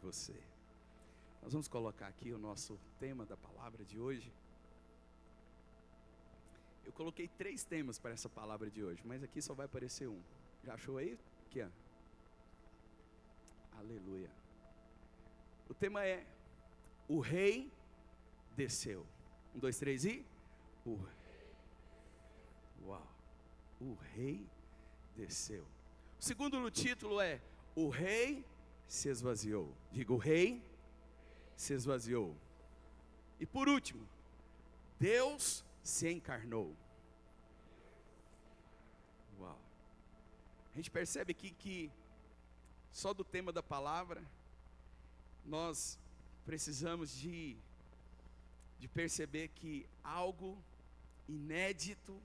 você. Nós vamos colocar aqui o nosso tema da palavra de hoje. Eu coloquei 3 temas para essa palavra de hoje, mas aqui só vai aparecer um. Já achou aí? Aqui, ó. Aleluia. O tema é: o rei desceu. 1, 2, 3 e... Uau! O rei desceu. O segundo título é: o rei se esvaziou. Diga, o rei se esvaziou. E por último, Deus se encarnou. Uau! A gente percebe aqui que só do tema da palavra nós precisamos de perceber que algo inédito,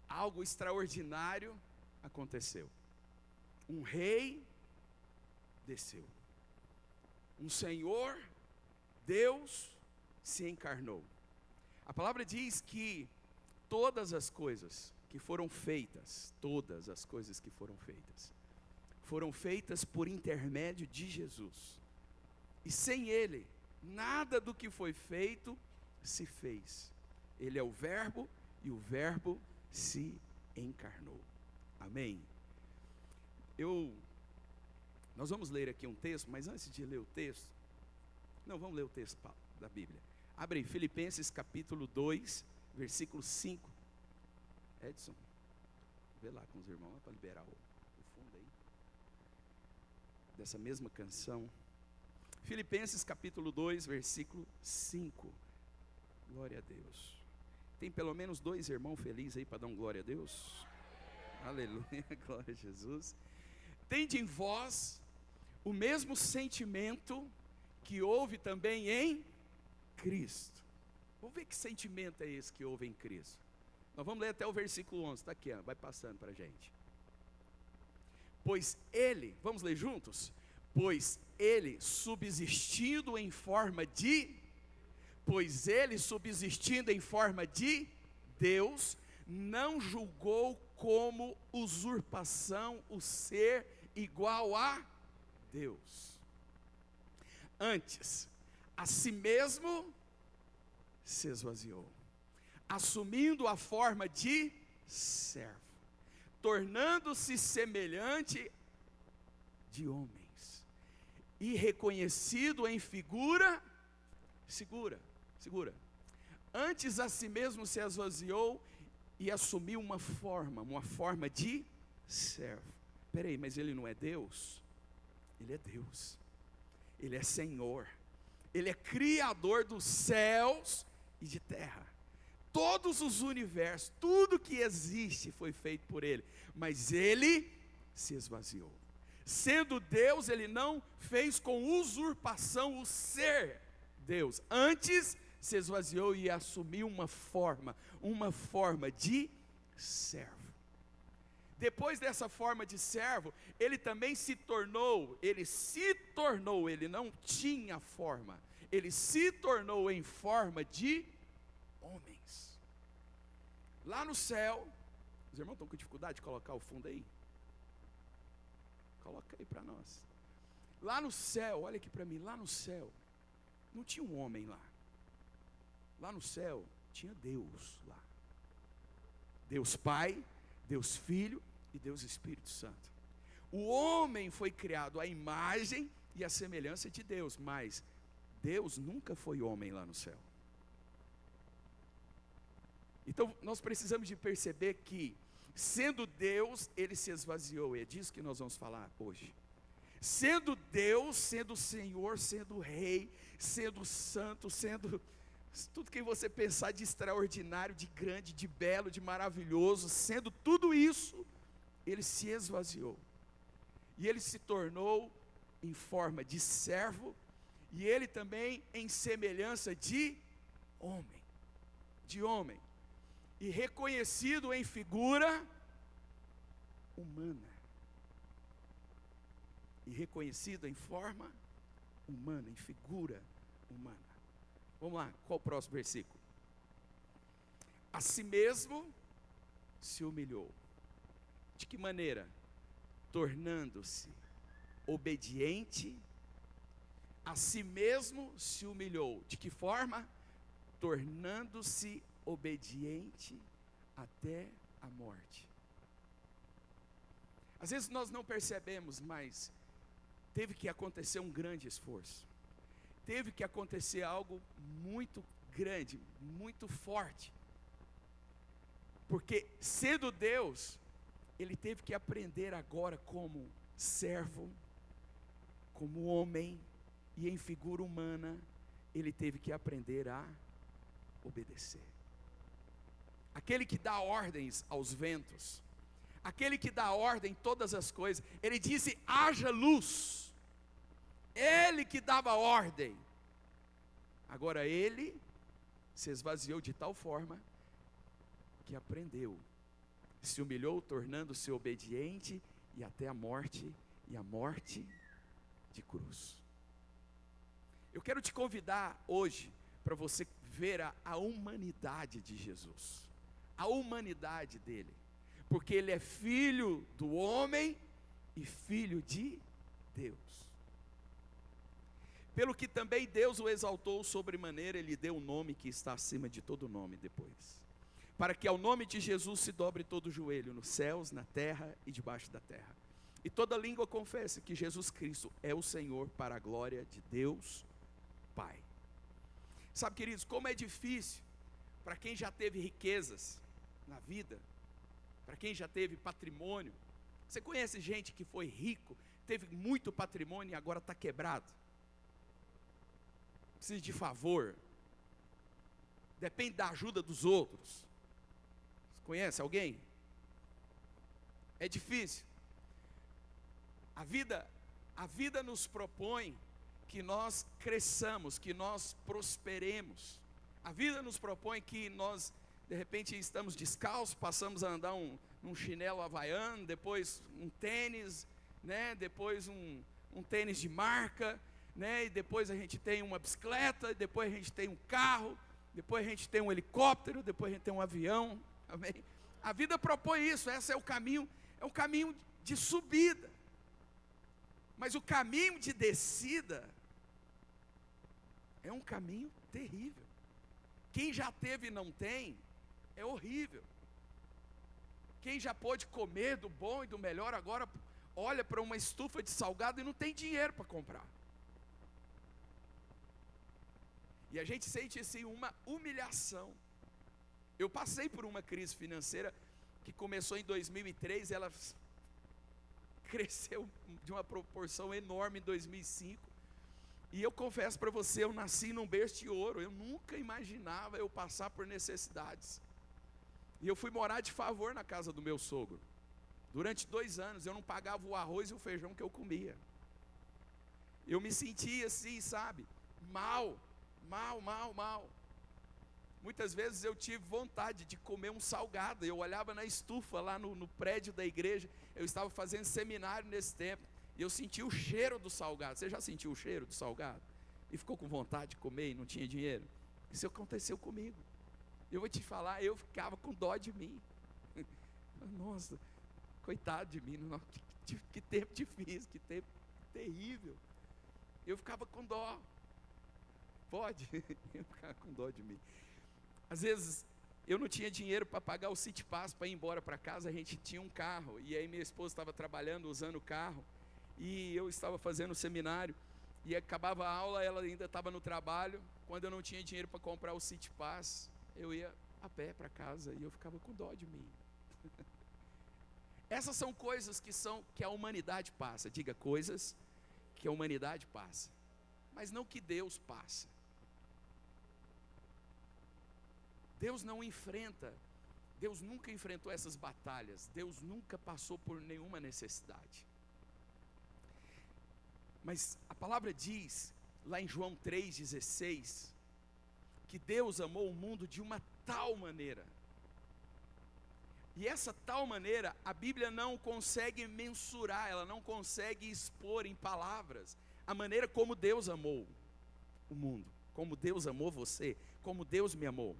algo extraordinário aconteceu. Um rei desceu. Um Senhor, Deus, se encarnou. A palavra diz que todas as coisas que foram feitas, foram feitas por intermédio de Jesus. E sem Ele, nada do que foi feito se fez. Ele é o Verbo e o Verbo se encarnou. Amém? Nós vamos ler aqui um texto, mas antes de ler o texto, vamos ler o texto da Bíblia. Abre aí, Filipenses capítulo 2, versículo 5. Edson, vê lá com os irmãos para liberar o fundo aí, dessa mesma canção. Filipenses capítulo 2, versículo 5. Glória a Deus. Tem pelo menos 2 irmãos felizes aí para dar um glória a Deus? Aleluia, glória a Jesus. Tende em vós o mesmo sentimento que houve também em Cristo. Vamos ver que sentimento é esse que houve em Cristo. Nós vamos ler até o versículo 11, está aqui, vai passando para a gente. Pois ele, vamos ler juntos? Pois ele subsistindo em forma de Deus, não julgou como usurpação o ser igual a Deus. Antes, a si mesmo se esvaziou, assumindo a forma de servo, tornando-se semelhante de homens, e reconhecido em figura, segura, antes a si mesmo se esvaziou e assumiu uma forma de servo. Peraí, mas ele não é Deus? Ele é Deus, ele é Senhor, ele é Criador dos céus e de terra. Todos os universos, tudo que existe foi feito por ele, mas ele se esvaziou. Sendo Deus, ele não fez com usurpação o ser Deus. Antes se esvaziou e assumiu uma forma de servo. Depois dessa forma de servo, ele também se tornou, ele não tinha forma, ele se tornou em forma de homens. Lá no céu, os irmãos estão com dificuldade de colocar o fundo aí? Coloca aí para nós. Lá no céu, olha aqui para mim, lá no céu, não tinha um homem lá. Lá no céu, tinha Deus lá. Deus Pai, Deus Filho e Deus Espírito Santo. O homem foi criado à imagem e à semelhança de Deus, mas Deus nunca foi homem lá no céu. Então nós precisamos de perceber que, sendo Deus, ele se esvaziou, e é disso que nós vamos falar hoje. Sendo Deus, sendo Senhor, sendo Rei, sendo Santo, sendo tudo que você pensar de extraordinário, de grande, de belo, de maravilhoso, sendo tudo isso, ele se esvaziou. E ele se tornou em forma de servo, e ele também em semelhança de homem. E reconhecido em figura humana. E reconhecido em forma humana, em figura humana. Vamos lá, qual o próximo versículo? A si mesmo se humilhou. De que maneira? Tornando-se obediente a si mesmo se humilhou. De que forma? Tornando-se obediente até a morte. Às vezes nós não percebemos, mas teve que acontecer um grande esforço. Teve que acontecer algo muito grande, muito forte. Porque sendo Deus, Ele teve que aprender agora como servo, como homem, e em figura humana, Ele teve que aprender a obedecer. Aquele que dá ordens aos ventos, aquele que dá ordem em todas as coisas, Ele disse: haja luz. Ele que dava ordem. Agora Ele se esvaziou de tal forma que aprendeu, se humilhou, tornando-se obediente e até a morte, e a morte de cruz. Eu quero te convidar hoje para você ver a humanidade de Jesus, a humanidade dele, porque ele é filho do homem e filho de Deus. Pelo que também Deus o exaltou sobremaneira, ele deu um nome que está acima de todo nome depois, para que ao nome de Jesus se dobre todo o joelho, nos céus, na terra e debaixo da terra, e toda língua confesse que Jesus Cristo é o Senhor, para a glória de Deus Pai. Sabe, queridos, como é difícil para quem já teve riquezas na vida, para quem já teve patrimônio. Você conhece gente que foi rico, teve muito patrimônio e agora está quebrado, precisa de favor, depende da ajuda dos outros. Você conhece alguém? É difícil. A vida nos propõe que nós cresçamos, que nós prosperemos. A vida nos propõe que nós, de repente, estamos descalços, passamos a andar num chinelo havaiano, depois um tênis, né? Depois um tênis de marca, né? E depois a gente tem uma bicicleta, e depois a gente tem um carro, depois a gente tem um helicóptero, depois a gente tem um avião. Amém? A vida propõe isso. Esse é um caminho de subida. Mas o caminho de descida é um caminho terrível. Quem já teve e não tem, é horrível. Quem já pôde comer do bom e do melhor, agora olha para uma estufa de salgado e não tem dinheiro para comprar. E a gente sente assim uma humilhação. Eu passei por uma crise financeira que começou em 2003, ela cresceu de uma proporção enorme em 2005. E eu confesso para você, eu nasci num berço de ouro. Eu nunca imaginava eu passar por necessidades. E eu fui morar de favor na casa do meu sogro. Durante 2 anos eu não pagava o arroz e o feijão que eu comia. Eu me sentia assim, sabe, mal. Muitas vezes eu tive vontade de comer um salgado. Eu olhava na estufa lá no prédio da igreja. Eu estava fazendo seminário nesse tempo, e eu senti o cheiro do salgado. Você já sentiu o cheiro do salgado? E ficou com vontade de comer e não tinha dinheiro? Isso aconteceu comigo. Eu vou te falar, eu ficava com dó de mim. Nossa, coitado de mim. Que tempo difícil, que tempo terrível. Eu ficava com dó. Pode? Eu ficava com dó de mim. Às vezes eu não tinha dinheiro para pagar o City Pass para ir embora para casa. A gente tinha um carro, e aí minha esposa estava trabalhando usando o carro, e eu estava fazendo o seminário, e acabava a aula, ela ainda estava no trabalho. Quando eu não tinha dinheiro para comprar o City Pass, eu ia a pé para casa, e eu ficava com dó de mim. Essas são coisas que a humanidade passa. Diga, coisas que a humanidade passa, mas não que Deus passa. Deus nunca enfrentou essas batalhas. Deus nunca passou por nenhuma necessidade. Mas a palavra diz, lá em João 3,16, que Deus amou o mundo de uma tal maneira. E essa tal maneira, a Bíblia não consegue mensurar, ela não consegue expor em palavras a maneira como Deus amou o mundo, como Deus amou você, como Deus me amou.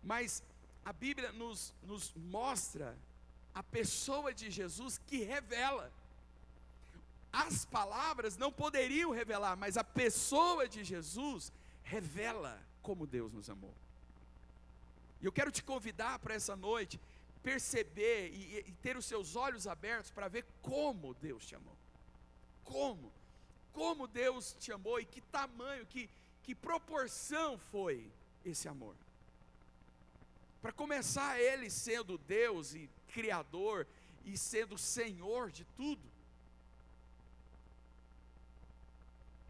Mas a Bíblia nos mostra a pessoa de Jesus, que revela. as palavras não poderiam revelar, mas a pessoa de Jesus revela como Deus nos amou. E eu quero te convidar para essa noite, perceber e ter os seus olhos abertos para ver como Deus te amou. Como Deus te amou e que tamanho, que proporção foi esse amor. Para começar, Ele sendo Deus e Criador e sendo Senhor de tudo,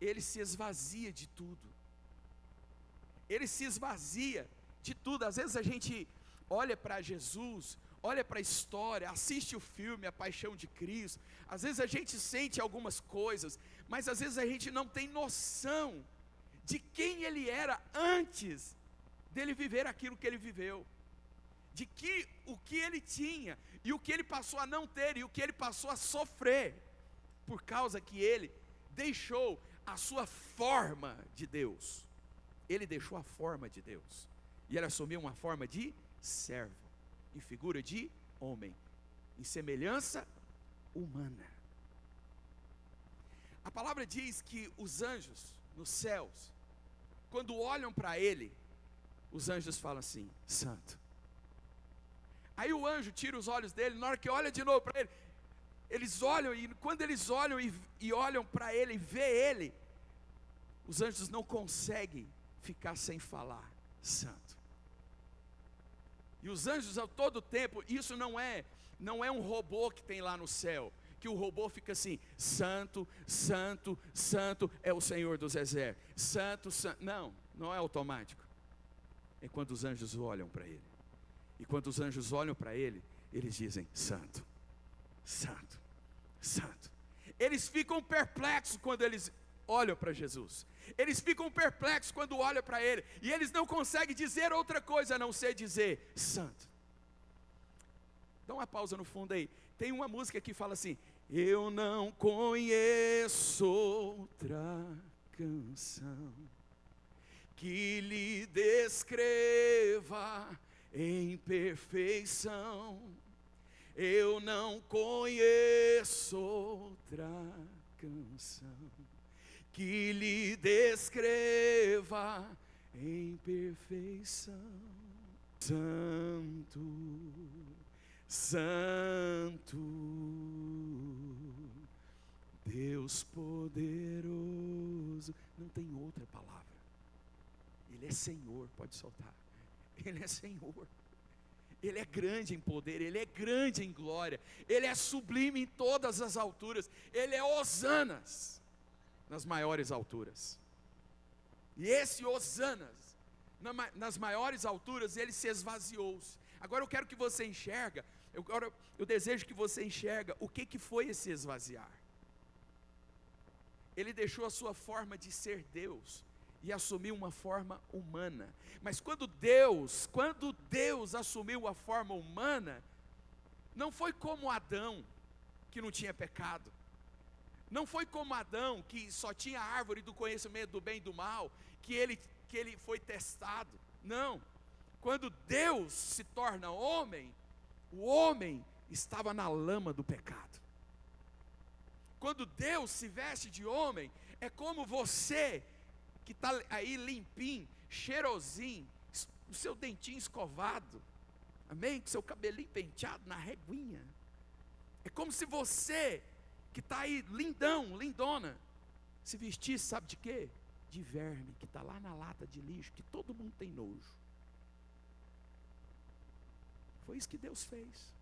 Ele se esvazia de tudo. Ele se esvazia de tudo. Às vezes a gente olha para Jesus, olha para a história, assiste o filme A Paixão de Cristo, às vezes a gente sente algumas coisas, mas às vezes a gente não tem noção de quem Ele era antes dele viver aquilo que Ele viveu, de que o que Ele tinha, e o que Ele passou a não ter, e o que Ele passou a sofrer, por causa que Ele deixou a sua forma de Deus. Ele deixou a forma de Deus, e Ele assumiu uma forma de servo, em figura de homem, em semelhança humana. A palavra diz que os anjos nos céus, quando olham para Ele, os anjos falam assim: santo. Aí o anjo tira os olhos dele, na hora que olha de novo para Ele, eles olham, e quando eles olham e olham para Ele e vê Ele, os anjos não conseguem ficar sem falar: santo. E os anjos a todo tempo, isso não é um robô que tem lá no céu, que o robô fica assim: santo, santo, santo é o Senhor dos exércitos, santo, santo. Não é automático. É quando os anjos olham para Ele. E quando os anjos olham para Ele, eles dizem: santo, santo, santo. Eles ficam perplexos quando eles olham para Jesus. Eles ficam perplexos quando olham para Ele, e eles não conseguem dizer outra coisa a não ser dizer: santo. Dá uma pausa no fundo aí. Tem uma música que fala assim: eu não conheço outra canção que lhe descreva em perfeição. Eu não conheço outra canção que lhe descreva em perfeição. Santo, santo, Deus poderoso. Não tem outra palavra. Ele é Senhor, pode soltar. Ele é Senhor. Ele é grande em poder, Ele é grande em glória, Ele é sublime em todas as alturas, Ele é Hosanas nas maiores alturas. E esse Hosanas nas maiores alturas, Ele se esvaziou-se. Agora eu quero que você enxerga, eu desejo que você enxerga o que foi esse esvaziar. Ele deixou a sua forma de ser Deus e assumiu uma forma humana. Mas quando Deus assumiu a forma humana, não foi como Adão, que não tinha pecado. Não foi como Adão, que só tinha a árvore do conhecimento do bem e do mal, que ele foi testado. Não. Quando Deus se torna homem, o homem estava na lama do pecado. Quando Deus se veste de homem, é como você, que está aí limpinho, cheirosinho, o seu dentinho escovado, amém? Com seu cabelinho penteado na reguinha. É como se você, que está aí lindão, lindona, se vestisse, sabe de quê? De verme, que está lá na lata de lixo, que todo mundo tem nojo. Foi isso que Deus fez.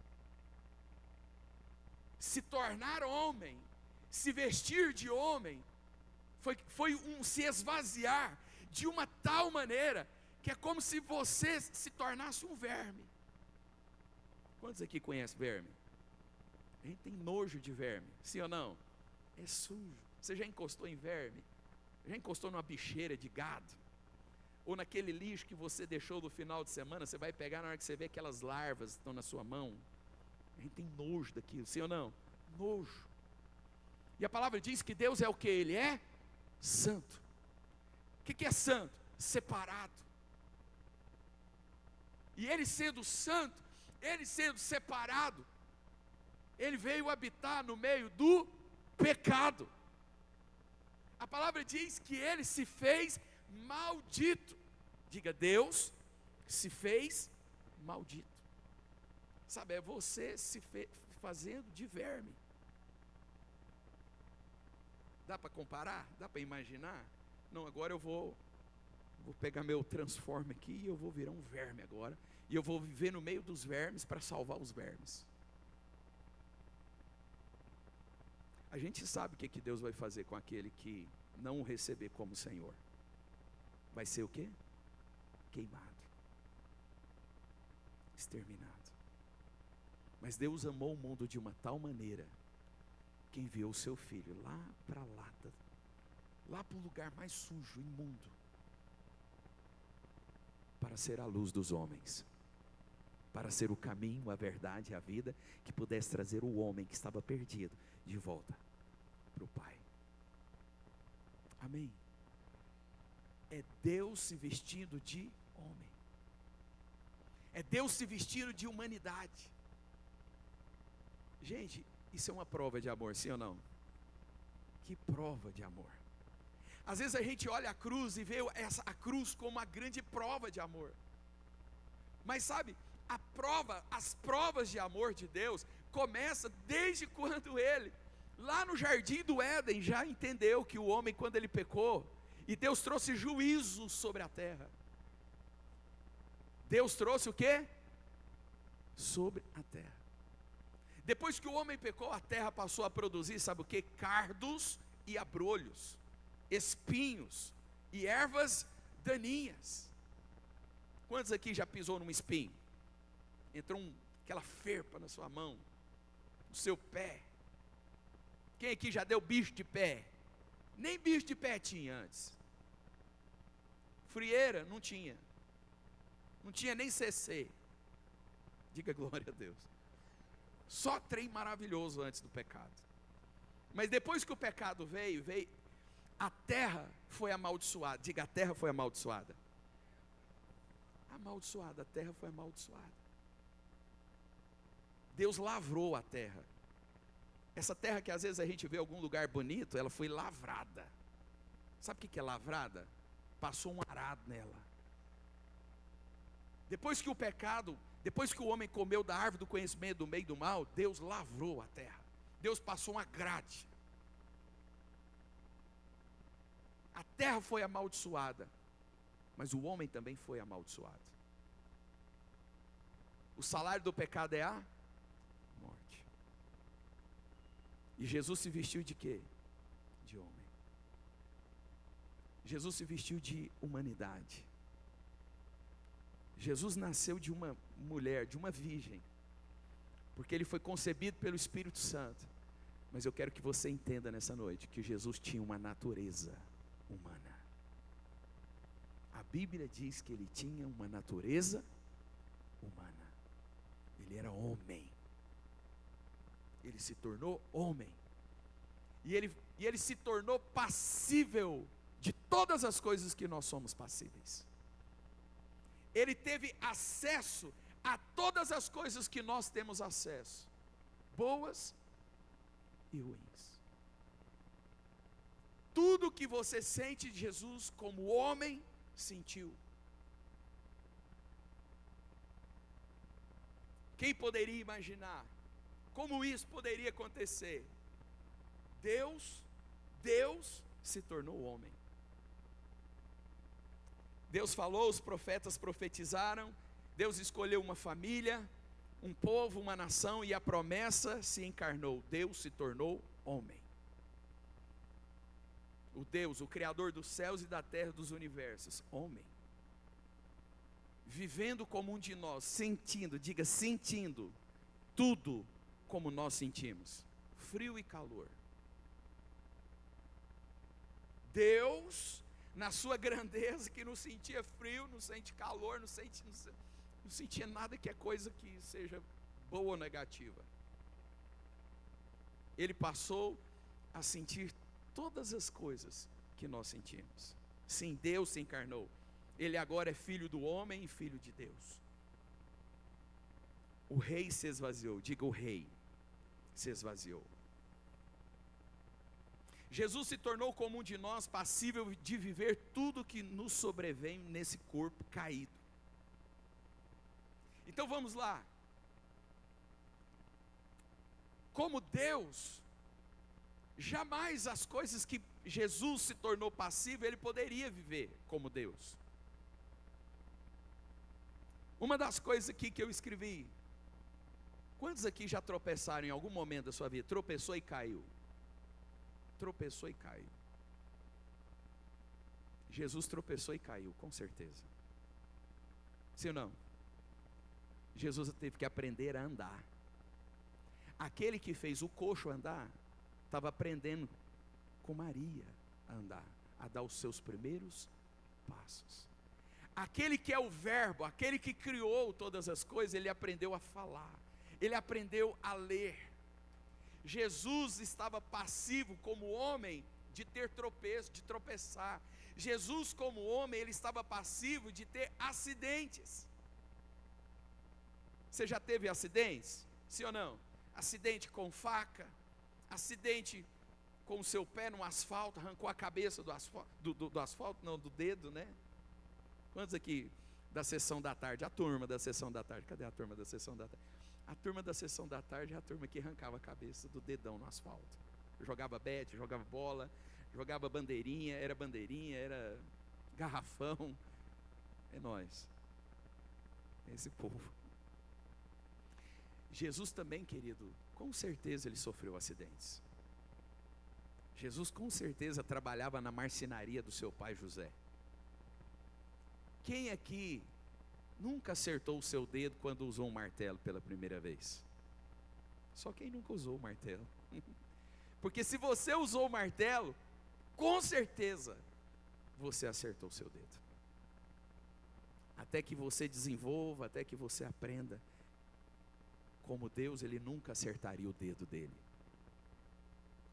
Se tornar homem, se vestir de homem, foi se esvaziar de uma tal maneira, que é como se você se tornasse um verme. Quantos aqui conhecem verme? A gente tem nojo de verme, sim ou não? É sujo. Você já encostou em verme? Já encostou numa bicheira de gado? Ou naquele lixo que você deixou no final de semana, você vai pegar na hora que você vê aquelas larvas que estão na sua mão? A gente tem nojo daquilo, sim ou não? Nojo. E a palavra diz que Deus é o que? Ele é santo. O que é santo? Separado. E Ele sendo santo, Ele sendo separado, Ele veio habitar no meio do pecado. A palavra diz que ele se fez maldito. Diga, Deus se fez maldito. Sabe, é você se fazendo de verme. Dá para comparar? Dá para imaginar? Não, agora eu vou pegar meu transforme aqui e eu vou virar um verme agora. E eu vou viver no meio dos vermes para salvar os vermes. A gente sabe o que Deus vai fazer com aquele que não o receber como Senhor. Vai ser o quê? Queimado. Exterminado. Mas Deus amou o mundo de uma tal maneira que enviou o seu Filho lá para lá para o lugar mais sujo, imundo, para ser a luz dos homens, para ser o caminho, a verdade e a vida, que pudesse trazer o homem que estava perdido de volta para o Pai. Amém? É Deus se vestindo de homem, é Deus se vestindo de humanidade. Gente, isso é uma prova de amor, sim ou não? Que prova de amor. Às vezes a gente olha a cruz e vê a cruz como uma grande prova de amor. Mas sabe, as provas de amor de Deus começam desde quando ele, lá no jardim do Éden, já entendeu que o homem, quando ele pecou, e Deus trouxe juízo sobre a terra. Deus trouxe o quê? Sobre a terra. Depois que o homem pecou, a terra passou a produzir, sabe o que? Cardos e abrolhos, espinhos e ervas daninhas. Quantos aqui já pisou num espinho? Entrou aquela ferpa na sua mão, no seu pé. Quem aqui já deu bicho de pé? Nem bicho de pé tinha antes. Frieira não tinha. Não tinha nem CC. Diga glória a Deus. Só trem maravilhoso antes do pecado. Mas depois que o pecado veio, a terra foi amaldiçoada. Diga, a terra foi amaldiçoada. Amaldiçoada, a terra foi amaldiçoada. Deus lavrou a terra. Essa terra que às vezes a gente vê em algum lugar bonito, ela foi lavrada. Sabe o que é lavrada? Passou um arado nela. Depois que o homem comeu da árvore do conhecimento do bem e do mal, Deus lavrou a terra. Deus passou uma grade. A terra foi amaldiçoada, mas o homem também foi amaldiçoado. O salário do pecado é a morte. E Jesus se vestiu de quê? De homem. Jesus se vestiu de humanidade. Jesus nasceu de uma mulher, de uma virgem, porque ele foi concebido pelo Espírito Santo. Mas eu quero que você entenda nessa noite que Jesus tinha uma natureza humana. A Bíblia diz que ele tinha uma natureza humana. Ele era homem. Ele se tornou homem. E ele se tornou passível de todas as coisas que nós somos passíveis. Ele teve acesso a todas as coisas que nós temos acesso, boas e ruins. Tudo que você sente de Jesus como homem, sentiu. Quem poderia imaginar como isso poderia acontecer? Deus se tornou homem. Deus falou, os profetas profetizaram, Deus escolheu uma família, um povo, uma nação, e a promessa se encarnou. Deus se tornou homem. O Deus, o Criador dos céus e da terra, dos universos, homem. Vivendo como um de nós, sentindo, diga sentindo, tudo como nós sentimos, frio e calor. Deus, na sua grandeza, que não sentia frio, não sente calor, não sentia nada que é coisa que seja boa ou negativa. Ele passou a sentir todas as coisas que nós sentimos. Sim, Deus se encarnou. Ele agora é filho do homem e filho de Deus. O rei se esvaziou. Diga, o rei se esvaziou. Jesus se tornou como um de nós, passível de viver tudo que nos sobrevém nesse corpo caído. Então vamos lá. Como Deus, jamais as coisas que Jesus se tornou passível, ele poderia viver como Deus. Uma das coisas aqui que eu escrevi: quantos aqui já tropeçaram em algum momento da sua vida? Tropeçou e caiu. Tropeçou e caiu. Jesus tropeçou e caiu, com certeza. Sim ou não? Jesus teve que aprender a andar. Aquele que fez o coxo andar, estava aprendendo com Maria a andar, a dar os seus primeiros passos. Aquele que é o verbo, aquele que criou todas as coisas, ele aprendeu a falar, ele aprendeu a ler. Jesus estava passivo como homem de ter tropeço, de tropeçar. Jesus como homem, ele estava passivo de ter acidentes. Você já teve acidentes? Sim ou não? Acidente com faca, acidente com o seu pé no asfalto, arrancou a cabeça do asfalto, não, do dedo, né? Quantos aqui da sessão da tarde? A turma da sessão da tarde, cadê a turma da sessão da tarde? A turma da sessão da tarde é a turma que arrancava a cabeça do dedão no asfalto. Jogava bete, jogava bola, jogava bandeirinha, era garrafão. É nós, esse povo. Jesus também, querido, com certeza ele sofreu acidentes. Jesus com certeza trabalhava na marcenaria do seu pai José. Quem aqui nunca acertou o seu dedo quando usou um martelo pela primeira vez? Só quem nunca usou o martelo. Porque se você usou o martelo, com certeza você acertou o seu dedo. Até que você desenvolva, até que você aprenda. Como Deus, ele nunca acertaria o dedo dele.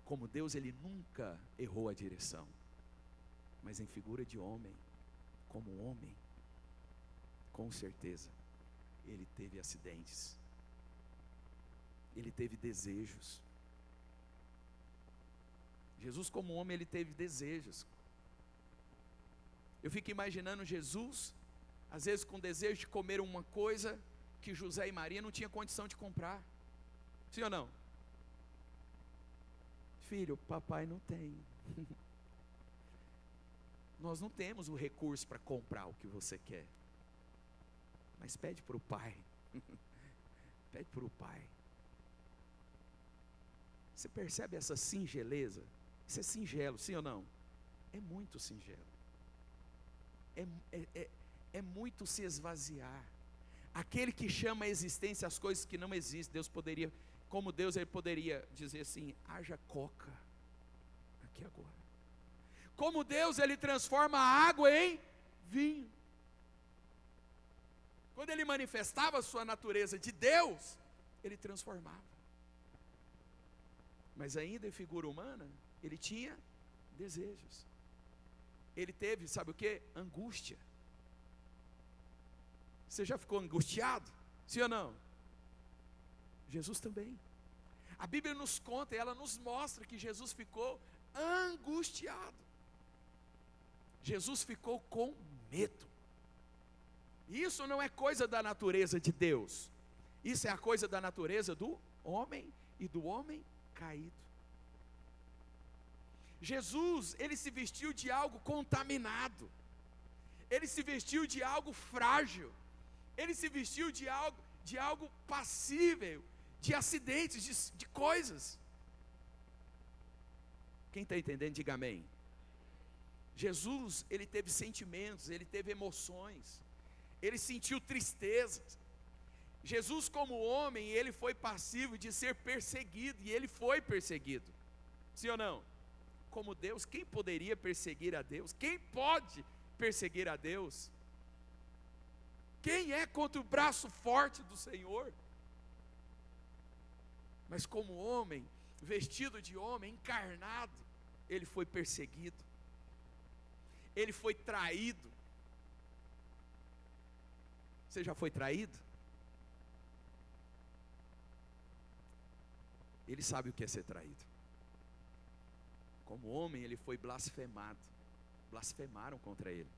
Como Deus, ele nunca errou a direção. Mas em figura de homem, como homem, com certeza, ele teve acidentes. Ele teve desejos. Jesus como homem, ele teve desejos. Eu fico imaginando Jesus, às vezes com desejo de comer uma coisa que José e Maria não tinham condição de comprar. Sim ou não? Filho, papai não tem. Nós não temos o recurso para comprar o que você quer. Mas pede para o pai. Pede para o pai. Você percebe essa singeleza? Isso é singelo, sim ou não? É muito singelo. É muito se esvaziar. Aquele que chama a existência as coisas que não existem, Deus poderia, como Deus, ele poderia dizer assim: haja coca aqui agora. Como Deus, ele transforma a água em vinho. Quando ele manifestava a sua natureza de Deus, ele transformava. Mas ainda em figura humana, ele tinha desejos. Ele teve, sabe o que? Angústia. Você já ficou angustiado? Sim ou não? Jesus também. A Bíblia nos conta, ela nos mostra que Jesus ficou angustiado. Jesus ficou com medo. Isso não é coisa da natureza de Deus. Isso é a coisa da natureza do homem e do homem caído. Jesus, ele se vestiu de algo contaminado. Ele se vestiu de algo frágil. Ele se vestiu de algo passível, de acidentes, de coisas. Quem está entendendo, diga amém. Jesus, ele teve sentimentos, ele teve emoções, ele sentiu tristezas. Jesus como homem, ele foi passivo de ser perseguido, e ele foi perseguido. Sim ou não? Como Deus, quem poderia perseguir a Deus? Quem pode perseguir a Deus? Quem é contra o braço forte do Senhor? Mas como homem, vestido de homem, encarnado, ele foi perseguido. Ele foi traído. Você já foi traído? Ele sabe o que é ser traído. Como homem, ele foi blasfemado. Blasfemaram contra ele.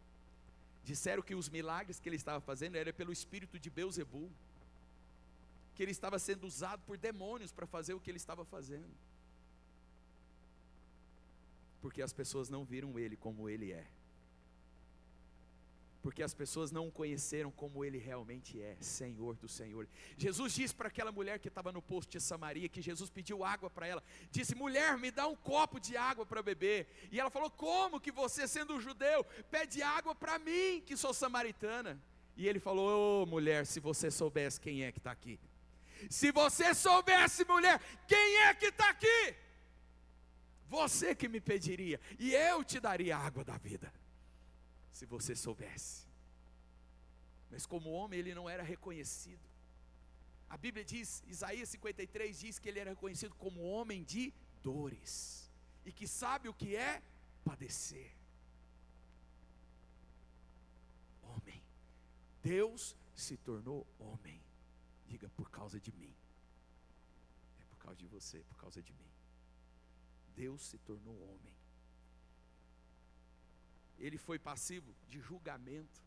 Disseram que os milagres que ele estava fazendo era pelo espírito de Beelzebul, que ele estava sendo usado por demônios para fazer o que ele estava fazendo. Porque as pessoas não viram ele como ele é. Porque as pessoas não o conheceram como ele realmente é, Senhor dos Senhores. Jesus disse para aquela mulher que estava no poço de Samaria, que Jesus pediu água para ela, disse: mulher, me dá um copo de água para beber. E ela falou: como que você, sendo judeu, pede água para mim, que sou samaritana? E ele falou: ô mulher, se você soubesse quem é que está aqui, se você soubesse, mulher, quem é que está aqui, você que me pediria, e eu te daria a água da vida, se você soubesse. Mas como homem ele não era reconhecido. A Bíblia diz, Isaías 53 diz que ele era reconhecido como homem de dores, e que sabe o que é padecer. Homem. Deus se tornou homem. Diga: por causa de mim. É por causa de você, por causa de mim. Deus se tornou homem. Ele foi passivo de julgamento.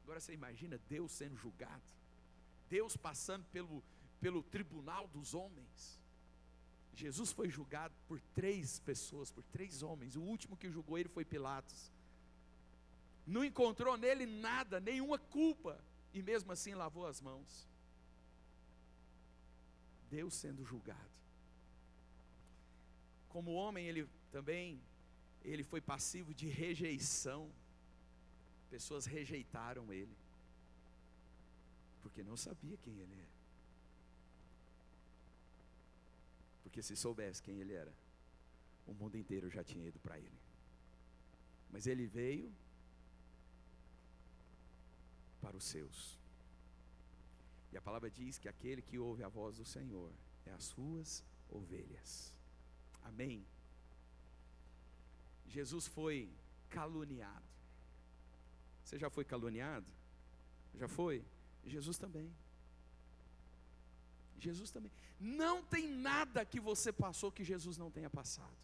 Agora você imagina Deus sendo julgado, Deus passando pelo tribunal dos homens. Jesus foi julgado por 3 pessoas, por 3 homens. O último que julgou ele foi Pilatos. Não encontrou nele nada, nenhuma culpa, e mesmo assim lavou as mãos. Deus sendo julgado. Como homem ele foi passivo de rejeição. Pessoas rejeitaram ele, porque não sabia quem ele era. Porque se soubesse quem ele era, o mundo inteiro já tinha ido para ele. Mas ele veio para os seus. E a palavra diz que aquele que ouve a voz do Senhor é as suas ovelhas. Amém. Jesus foi caluniado. Você já foi caluniado? Já foi? Jesus também. Jesus também. Não tem nada que você passou que Jesus não tenha passado.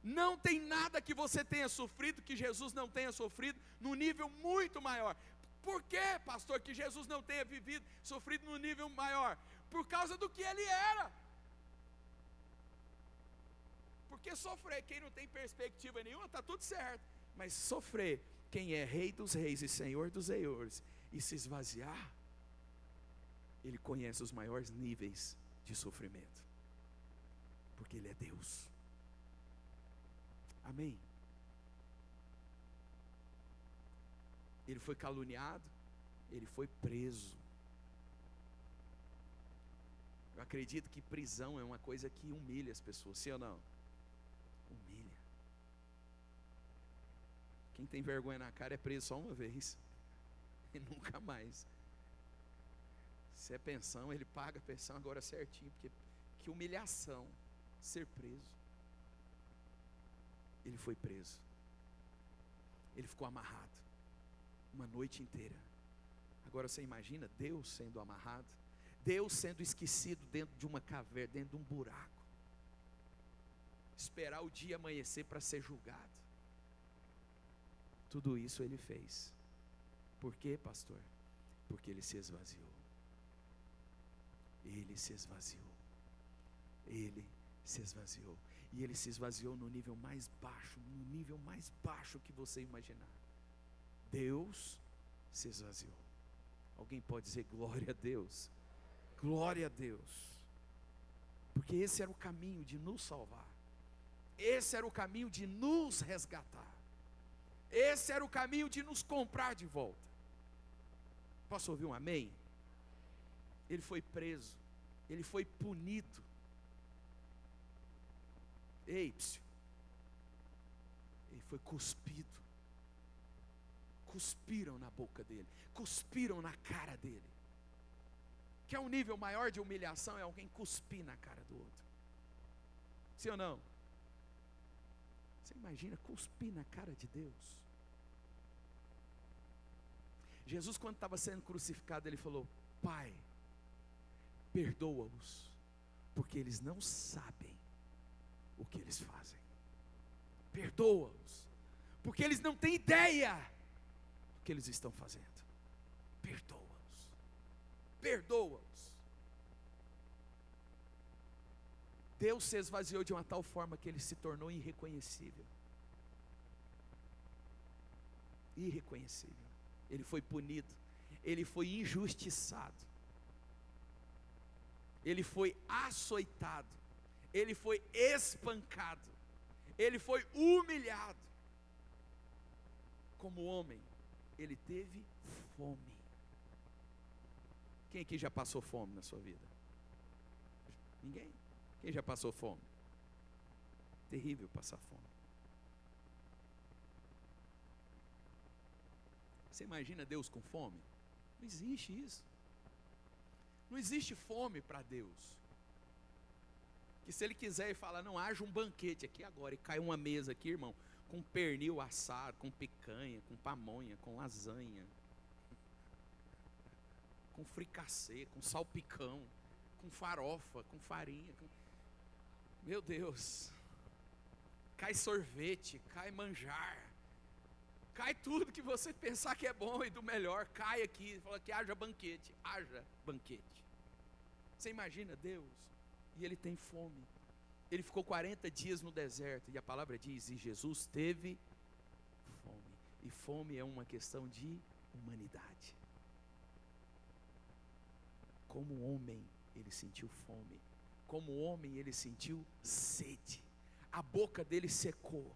Não tem nada que você tenha sofrido que Jesus não tenha sofrido num nível muito maior. Por que, pastor, que Jesus não tenha sofrido num nível maior? Por causa do que ele era. Porque sofrer, quem não tem perspectiva nenhuma, está tudo certo. Mas sofrer, quem é Rei dos Reis e Senhor dos Senhores, e se esvaziar, ele conhece os maiores níveis de sofrimento. Porque ele é Deus. Amém. Ele foi caluniado, ele foi preso. Eu acredito que prisão é uma coisa que humilha as pessoas, sim ou não? Humilha. Quem tem vergonha na cara é preso só uma vez e nunca mais. Se é pensão, ele paga a pensão agora certinho, porque que humilhação ser preso. Ele foi preso, ele ficou amarrado uma noite inteira. Agora você imagina Deus sendo amarrado, Deus sendo esquecido dentro de uma caverna, dentro de um buraco, esperar o dia amanhecer para ser julgado. Tudo isso ele fez. Por quê, pastor? Porque ele se esvaziou. Ele se esvaziou. Ele se esvaziou. E ele se esvaziou no nível mais baixo, no nível mais baixo que você imaginar. Deus se esvaziou. Alguém pode dizer glória a Deus? Glória a Deus. Porque esse era o caminho de nos salvar. Esse era o caminho de nos resgatar. Esse era o caminho de nos comprar de volta. Posso ouvir um amém? Ele foi preso, ele foi punido. Ei, psiu. Ele foi cuspido. Cuspiram na boca dele, cuspiram na cara dele. Que é um nível maior de humilhação, é alguém cuspir na cara do outro. Sim ou não? Você imagina cuspir na cara de Deus? Jesus, quando estava sendo crucificado, ele falou: Pai, perdoa-os, porque eles não sabem o que eles fazem. Perdoa-os, porque eles não têm ideia do que eles estão fazendo. Perdoa-os, perdoa-os. Deus se esvaziou de uma tal forma que ele se tornou irreconhecível. Irreconhecível. Ele foi punido, ele foi injustiçado, ele foi açoitado, ele foi espancado, ele foi humilhado. Como homem, ele teve fome. Quem aqui já passou fome na sua vida? Ninguém? Quem já passou fome? Terrível passar fome. Você imagina Deus com fome? Não existe isso. Não existe fome para Deus. Que se Ele quiser e falar, não, haja um banquete aqui agora, e cai uma mesa aqui, irmão, com pernil assado, com picanha, com pamonha, com lasanha, com fricassê, com salpicão, com farofa, com farinha. Meu Deus, cai sorvete, cai manjar, cai tudo que você pensar que é bom e do melhor, cai aqui, fala que haja banquete, haja banquete. Você imagina Deus, e Ele tem fome. Ele ficou 40 dias no deserto, e a palavra diz, e Jesus teve fome. E fome é uma questão de humanidade. Como homem, ele sentiu fome. Como homem, ele sentiu sede. A boca dele secou.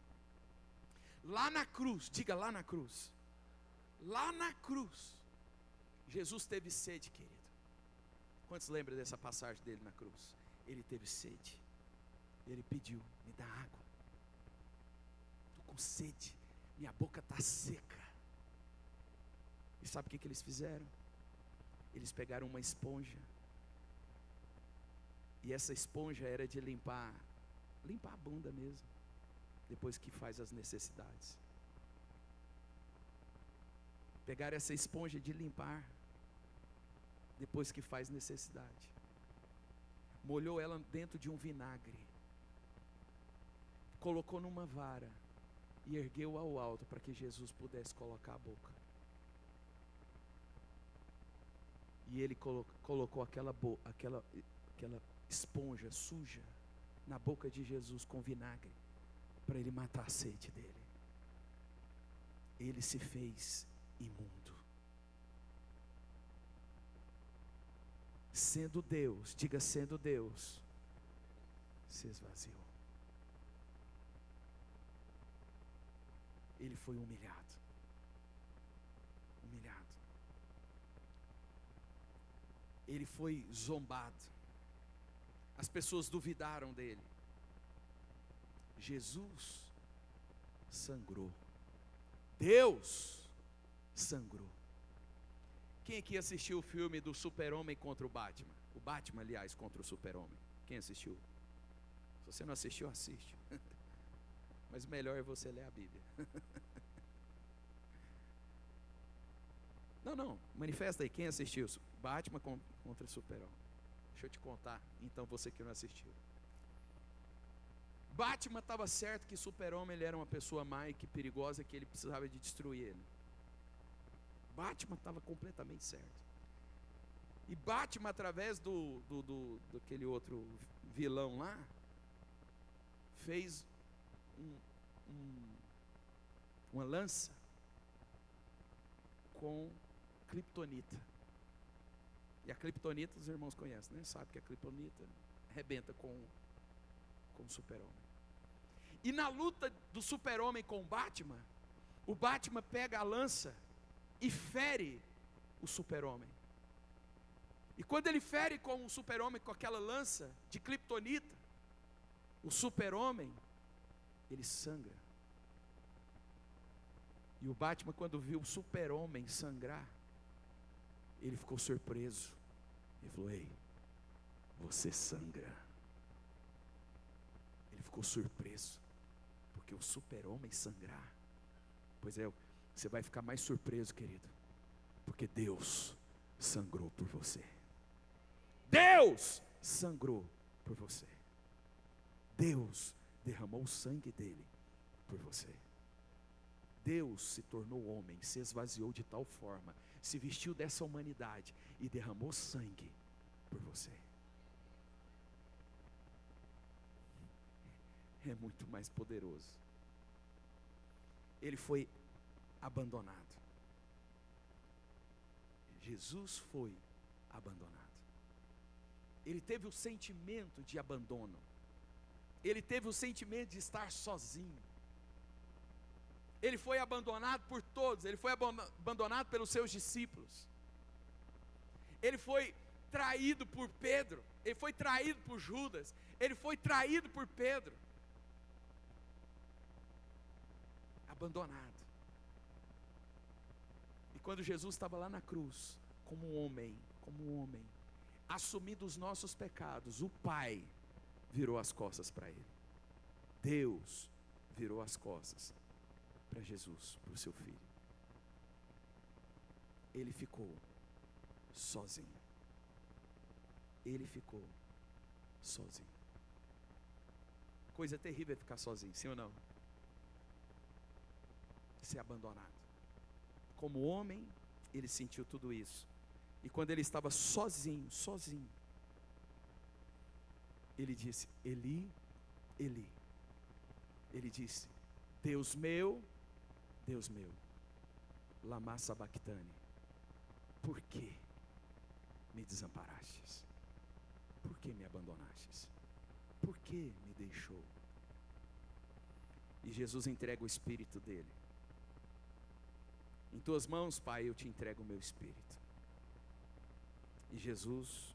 Lá na cruz, diga lá na cruz. Lá na cruz, Jesus teve sede, querido. Quantos lembram dessa passagem dele na cruz? Ele teve sede. Ele pediu, me dá água. Estou com sede, minha boca está seca. E sabe o que eles fizeram? Eles pegaram uma esponja. E essa esponja era de limpar a bunda mesmo, depois que faz as necessidades. Pegaram essa esponja de limpar, depois que faz necessidade. Molhou ela dentro de um vinagre, colocou numa vara e ergueu ao alto para que Jesus pudesse colocar a boca. E ele colocou aquela esponja suja na boca de Jesus com vinagre, para ele matar a sede dele. Ele se fez imundo. Sendo Deus, diga sendo Deus, se esvaziou. Ele foi humilhado. Humilhado. Ele foi zombado. As pessoas duvidaram dele. Jesus sangrou. Deus sangrou. Quem aqui assistiu o filme do Super-Homem contra o Batman? O Batman, aliás, contra o Super-Homem. Quem assistiu? Se você não assistiu, assiste. Mas melhor é você ler a Bíblia. Não, manifesta aí, quem assistiu? Batman contra o Super-Homem. Deixa eu te contar, então, você que não assistiu. Batman estava certo que Super-Homem ele era uma pessoa má e que perigosa, que ele precisava de destruir ele. Batman estava completamente certo. E Batman, através daquele outro vilão lá, fez uma lança com Kryptonita. E a Kryptonita, os irmãos conhecem, né? Sabe que a Kryptonita arrebenta com o Super-Homem. E na luta do Super-Homem com o Batman pega a lança e fere o Super-Homem. E quando ele fere com o Super-Homem com aquela lança de Kryptonita, o Super-Homem, ele sangra. E o Batman, quando viu o Super-Homem sangrar, ele ficou surpreso. Ele falou, ei, você sangra. Ele ficou surpreso, porque o Super-Homem sangrar. Pois é, você vai ficar mais surpreso, querido, porque Deus sangrou por você. Deus sangrou por você. Deus derramou o sangue dele por você. Deus se tornou homem, se esvaziou de tal forma, se vestiu dessa humanidade e derramou sangue por você. É muito mais poderoso. Ele foi abandonado. Jesus foi abandonado. Ele teve o sentimento de abandono. Ele teve o sentimento de estar sozinho. Ele foi abandonado por todos. Ele foi abandonado pelos seus discípulos. Ele foi traído por Pedro. Ele foi traído por Judas. Ele foi traído por Pedro. Abandonado. E quando Jesus estava lá na cruz, como um homem, assumindo os nossos pecados, o Pai virou as costas para ele. Deus virou as costas para Jesus, para o seu filho. Ele ficou sozinho. Ele ficou sozinho. Coisa terrível é ficar sozinho, sim ou não? Ser abandonado. Como homem, ele sentiu tudo isso. E quando ele estava sozinho, ele disse: Eli, Eli. Ele disse: Deus meu, lama sabachthani, por que me desamparastes? Por que me abandonastes? Por que me deixou? E Jesus entrega o Espírito dele. Em tuas mãos, Pai, eu te entrego o meu Espírito. E Jesus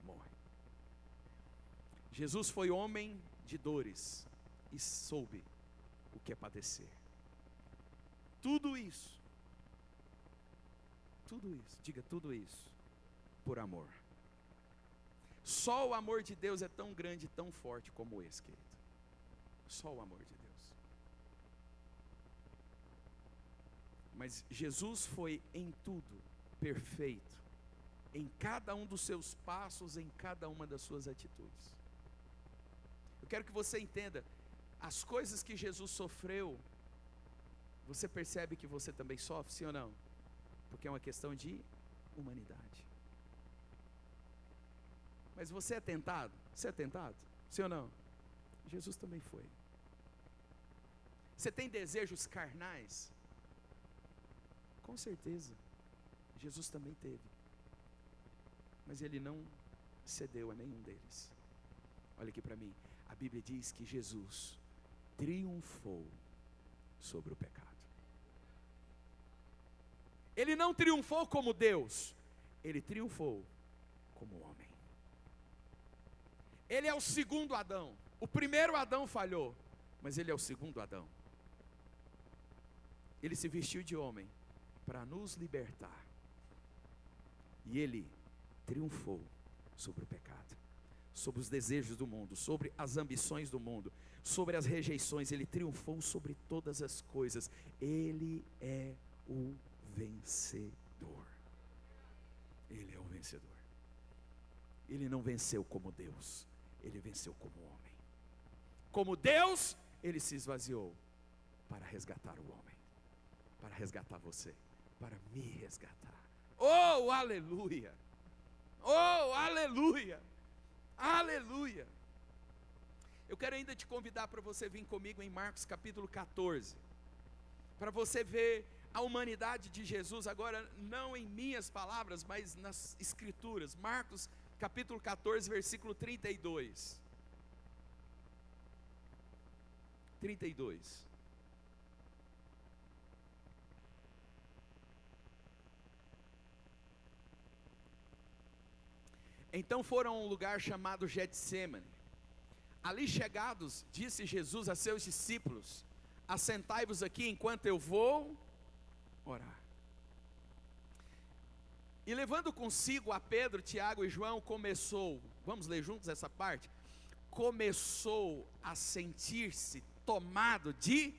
morre. Jesus foi homem de dores e soube o que é padecer. Tudo isso, diga tudo isso, por amor. Só o amor de Deus é tão grande e tão forte como esse, querido. Só o amor de Deus. Mas Jesus foi em tudo perfeito, em cada um dos seus passos, em cada uma das suas atitudes. Eu quero que você entenda, as coisas que Jesus sofreu, você percebe que você também sofre, sim ou não? Porque é uma questão de humanidade. Mas você é tentado? Você é tentado? Sim ou não? Jesus também foi. Você tem desejos carnais? Com certeza, Jesus também teve. Mas ele não cedeu a nenhum deles. Olha aqui para mim, a Bíblia diz que Jesus triunfou sobre o pecado. Ele não triunfou como Deus, ele triunfou como homem. Ele é o segundo Adão. O primeiro Adão falhou, mas ele é o segundo Adão. Ele se vestiu de homem para nos libertar. E ele triunfou sobre o pecado, sobre os desejos do mundo, sobre as ambições do mundo, sobre as rejeições. Ele triunfou sobre todas as coisas. Ele é o vencedor. Ele é o vencedor. Ele não venceu como Deus, ele venceu como homem. Como Deus, ele se esvaziou para resgatar o homem, para resgatar você, para me resgatar. Oh, aleluia! Oh, aleluia! Aleluia! Eu quero ainda te convidar para você vir comigo em Marcos capítulo 14, para você ver a humanidade de Jesus, agora não em minhas palavras, mas nas escrituras. Marcos capítulo 14, versículo 32. 32. Então foram a um lugar chamado Getsêmani. Ali chegados, disse Jesus a seus discípulos: assentai-vos aqui enquanto eu vou orar. E levando consigo a Pedro, Tiago e João, começou, vamos ler juntos essa parte? Começou a sentir-se tomado de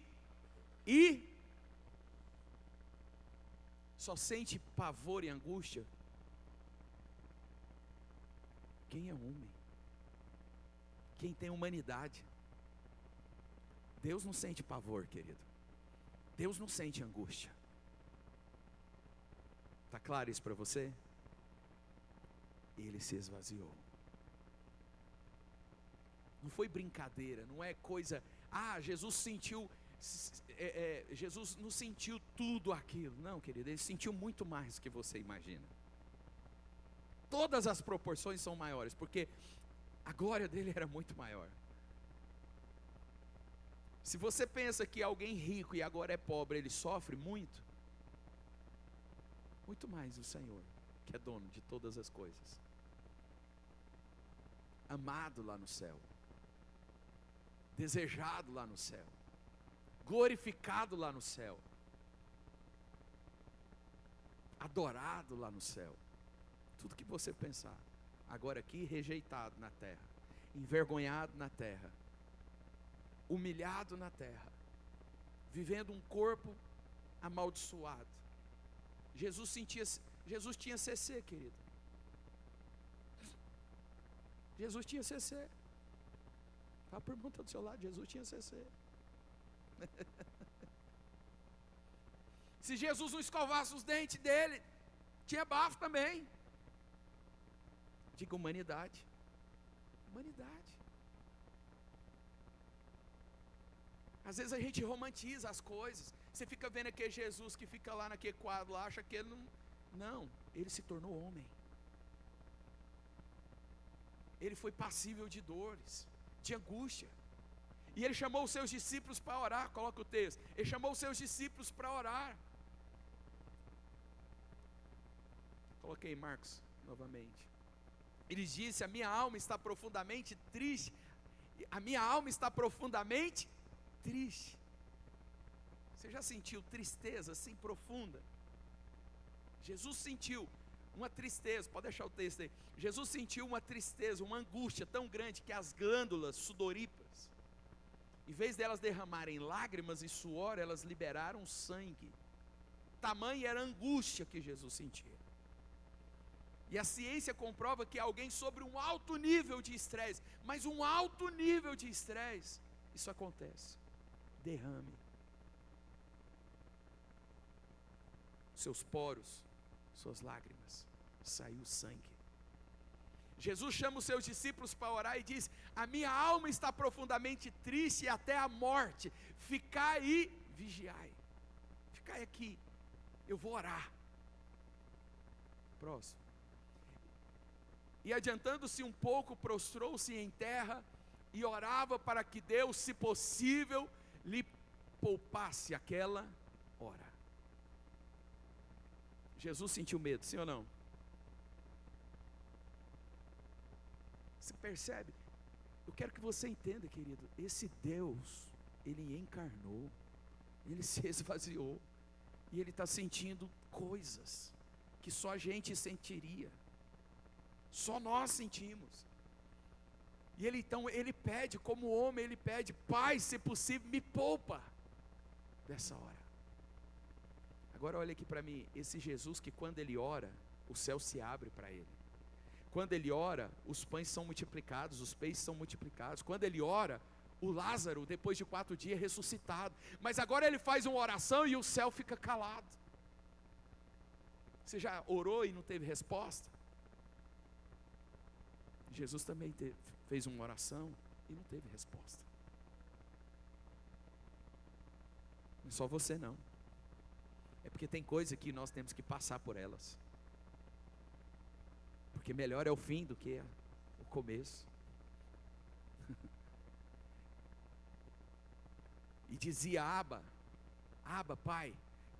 só sente pavor e angústia quem é homem, quem tem humanidade. Deus não sente pavor, querido. Deus não sente angústia. Está claro isso para você? Ele se esvaziou. Não foi brincadeira, não é coisa, Jesus sentiu, Jesus não sentiu tudo aquilo. Não, querido, ele sentiu muito mais do que você imagina. Todas as proporções são maiores, porque a glória dele era muito maior. Se você pensa que alguém rico e agora é pobre, ele sofre muito, muito mais o Senhor, que é dono de todas as coisas. Amado lá no céu, desejado lá no céu, glorificado lá no céu, adorado lá no céu. Tudo que você pensar. Agora aqui rejeitado na terra, envergonhado na terra, humilhado na terra, vivendo um corpo amaldiçoado. Jesus tinha CC, querido. Jesus tinha CC. A pergunta do seu lado, Jesus tinha CC. Se Jesus não escovasse os dentes dele, tinha bafo também. Diga humanidade. Humanidade. Às vezes a gente romantiza as coisas. Você fica vendo aquele Jesus que fica lá naquele quadro lá, acha que ele não... Não, ele se tornou homem. Ele foi passível de dores, de angústia. E ele chamou os seus discípulos para orar. Coloca o texto. Ele chamou os seus discípulos para orar. Coloquei Marcos novamente. Ele disse: a minha alma está profundamente triste. A minha alma está profundamente triste. Você já sentiu tristeza assim profunda? Jesus sentiu uma tristeza, pode deixar o texto aí. Jesus sentiu uma tristeza, uma angústia tão grande que as glândulas sudoríparas, em vez delas derramarem lágrimas e suor, elas liberaram sangue. Tamanha era a angústia que Jesus sentia. E a ciência comprova que alguém sobre um alto nível de estresse, mas um alto nível de estresse, isso acontece. Derrame. Seus poros, suas lágrimas, saiu sangue. Jesus chama os seus discípulos para orar e diz: a minha alma está profundamente triste até a morte. Ficai e vigiai. Ficai aqui, eu vou orar. Próximo. E adiantando-se um pouco, prostrou-se em terra e orava para que Deus, se possível, lhe poupasse aquela hora. Jesus sentiu medo, sim ou não? Você percebe? Eu quero que você entenda, querido, esse Deus, Ele encarnou, Ele se esvaziou, e Ele está sentindo coisas que só a gente sentiria, só nós sentimos. E Ele então, Ele pede, como homem, Ele pede: Pai, se possível, me poupa dessa hora. Agora olha aqui para mim, esse Jesus que quando Ele ora, o céu se abre para Ele. Quando Ele ora, os pães são multiplicados, os peixes são multiplicados. Quando Ele ora, o Lázaro, depois de 4 dias, é ressuscitado. Mas agora Ele faz uma oração e o céu fica calado. Você já orou e não teve resposta? Jesus também fez uma oração e não teve resposta. Não é só você não. É porque tem coisa que nós temos que passar por elas. Porque melhor é o fim do que o começo. E dizia Abba, Pai,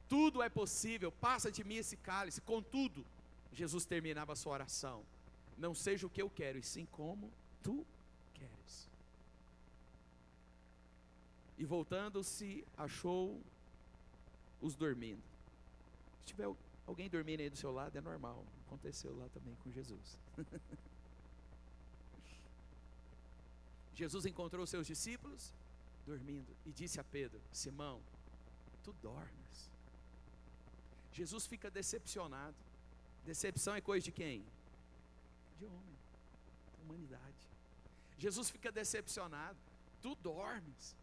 tudo é possível, passa de mim esse cálice. Contudo, Jesus terminava a sua oração: não seja o que eu quero, e sim como tu queres. E voltando-se, achou os dormindo. Se tiver alguém dormindo aí do seu lado, é normal. Aconteceu lá também com Jesus. Jesus encontrou seus discípulos dormindo e disse a Pedro: Simão, tu dormes. Jesus fica decepcionado. Decepção é coisa de quem? De homem, da humanidade. Jesus fica decepcionado. Tu dormes.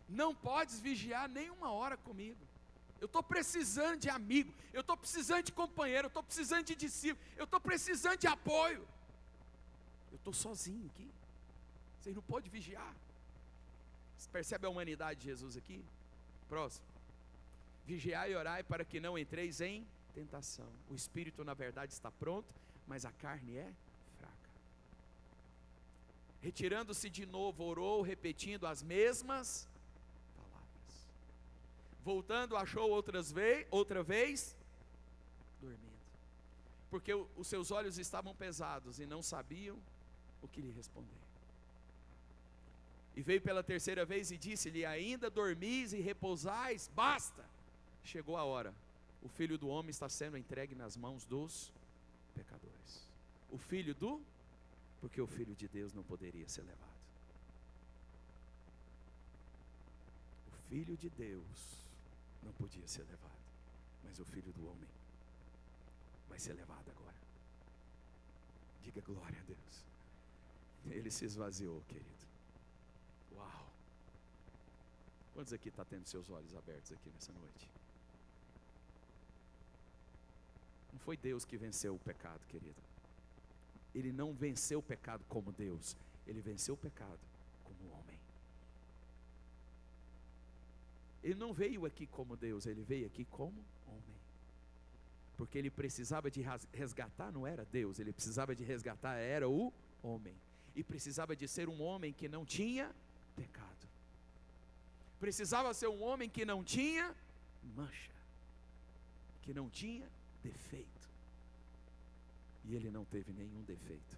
não podes vigiar nem uma hora comigo. Eu estou precisando de amigo, eu estou precisando de companheiro, eu estou precisando de discípulo, eu estou precisando de apoio. Eu estou sozinho aqui, vocês não podem vigiar. Você percebe a humanidade de Jesus aqui? Próximo. Vigiai e orai para que não entreis em tentação. O espírito na verdade está pronto, mas a carne é fraca. Retirando-se de novo, orou, repetindo as mesmas palavras. Voltando, achou outra vez, dormindo. Porque os seus olhos estavam pesados e não sabiam o que lhe responder. E veio pela terceira vez e disse-lhe: ainda dormis e repousais? Basta! Chegou a hora. O Filho do Homem está sendo entregue nas mãos dos pecadores. O Filho do... Porque o Filho de Deus não poderia ser levado. O Filho de Deus não podia ser levado. Mas o Filho do Homem vai ser levado agora. Diga glória a Deus. Ele se esvaziou, querido. Uau! Quantos aqui estão tendo seus olhos abertos aqui nessa noite? Não foi Deus que venceu o pecado, querido. Ele não venceu o pecado como Deus. Ele venceu o pecado como homem. Ele não veio aqui como Deus, ele veio aqui como homem. Porque ele precisava de resgatar, não era Deus, ele precisava de resgatar, era o homem. E precisava de ser um homem que não tinha pecado. Precisava ser um homem que não tinha mancha, que não tinha defeito. E ele não teve nenhum defeito.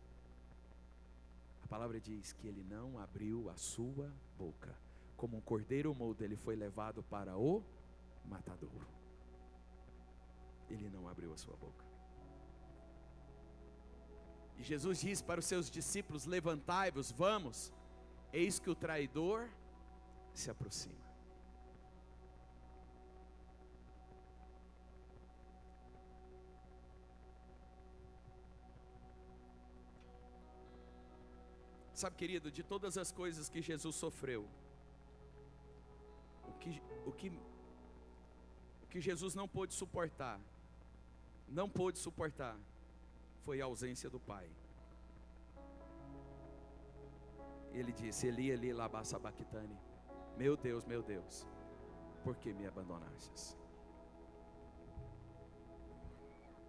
A palavra diz que ele não abriu a sua boca. Como um cordeiro mudo, ele foi levado para o matadouro. Ele não abriu a sua boca. E Jesus diz para os seus discípulos: levantai-vos, vamos, eis que o traidor se aproxima. Sabe, querido, de todas as coisas que Jesus sofreu, o que Jesus não pôde suportar, foi a ausência do Pai. Ele disse: Eli, Eli, lama sabachthani. Meu Deus, por que me abandonastes?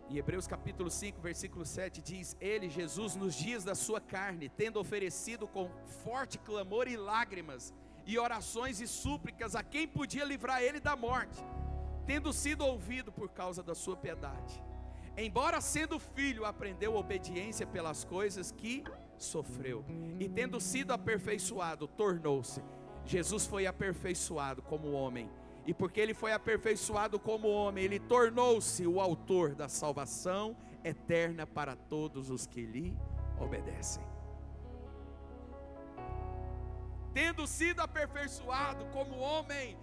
Em Hebreus capítulo 5, versículo 7 diz: ele, Jesus, nos dias da sua carne, tendo oferecido com forte clamor e lágrimas, e orações e súplicas a quem podia livrar ele da morte, tendo sido ouvido por causa da sua piedade, embora sendo filho, aprendeu obediência pelas coisas que sofreu, e tendo sido aperfeiçoado, tornou-se. Jesus foi aperfeiçoado como homem, e porque ele foi aperfeiçoado como homem, ele tornou-se o autor da salvação eterna para todos os que lhe obedecem. Tendo sido aperfeiçoado como homem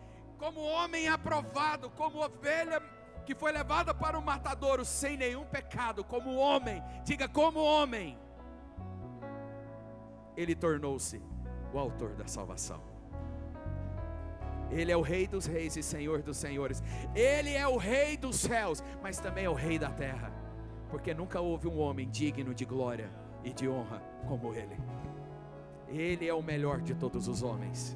aprovado, como ovelha que foi levada para o matadouro sem nenhum pecado, como homem, diga como homem, ele tornou-se o autor da salvação. Ele é o Rei dos reis e Senhor dos senhores. Ele é o Rei dos céus, mas também é o Rei da terra, porque nunca houve um homem digno de glória e de honra como ele. Ele é o melhor de todos os homens.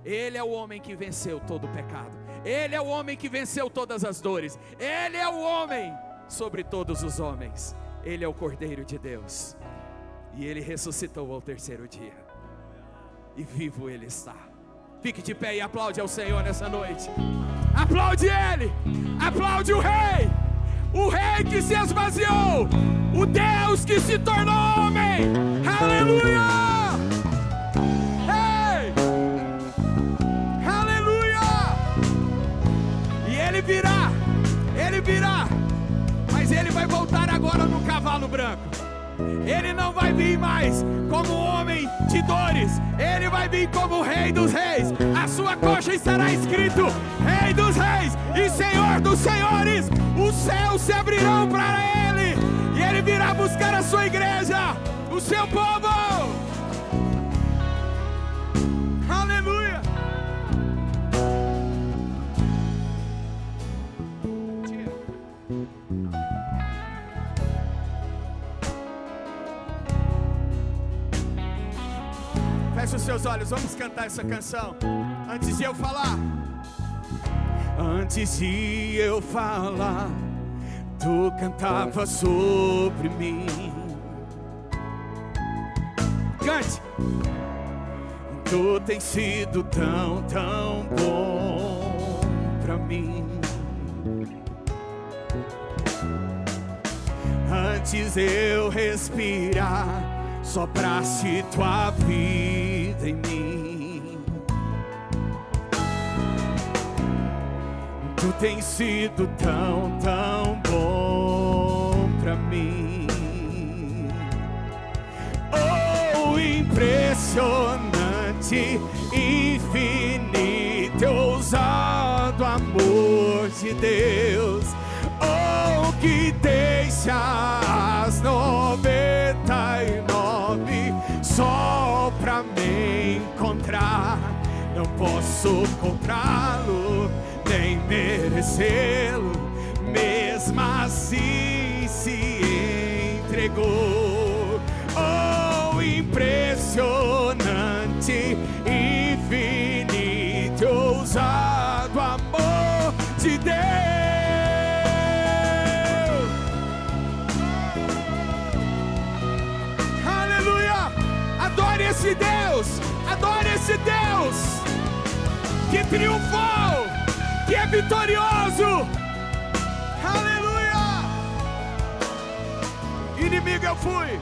Ele é o homem que venceu todo o pecado. Ele é o homem que venceu todas as dores. Ele é o homem sobre todos os homens. Ele é o Cordeiro de Deus, e ele ressuscitou ao terceiro dia, e vivo ele está. Fique de pé e aplaude ao Senhor nessa noite. Aplaude Ele, aplaude o Rei que se esvaziou, o Deus que se tornou homem. Aleluia! Ei! Aleluia! E Ele virá, mas Ele vai voltar agora no cavalo branco. Ele não vai vir mais como homem de dores, ele vai vir como o Rei dos reis. A sua coxa estará escrito Rei dos reis e Senhor dos senhores. Os céus se abrirão para ele, e ele virá buscar a sua igreja, o seu povo. Aleluia, seus olhos, vamos cantar essa canção. Antes de eu falar, tu cantava sobre mim. Cante. Tu tens sido tão, tão bom pra mim. Antes eu respirar, sopraste tua vida em mim. Tu tens sido tão, tão bom pra mim. Oh, impressionante, infinito, ousado amor de Deus. Oh, que deixa as 99 só pra me encontrar. Não posso comprá-lo, nem merecê-lo, mesmo assim se entregou. Oh, impressionante, infinito, ousado amor de Deus. Aleluia! Adore esse Deus! Adore esse Deus que triunfou, que é vitorioso. Aleluia! Inimigo eu fui,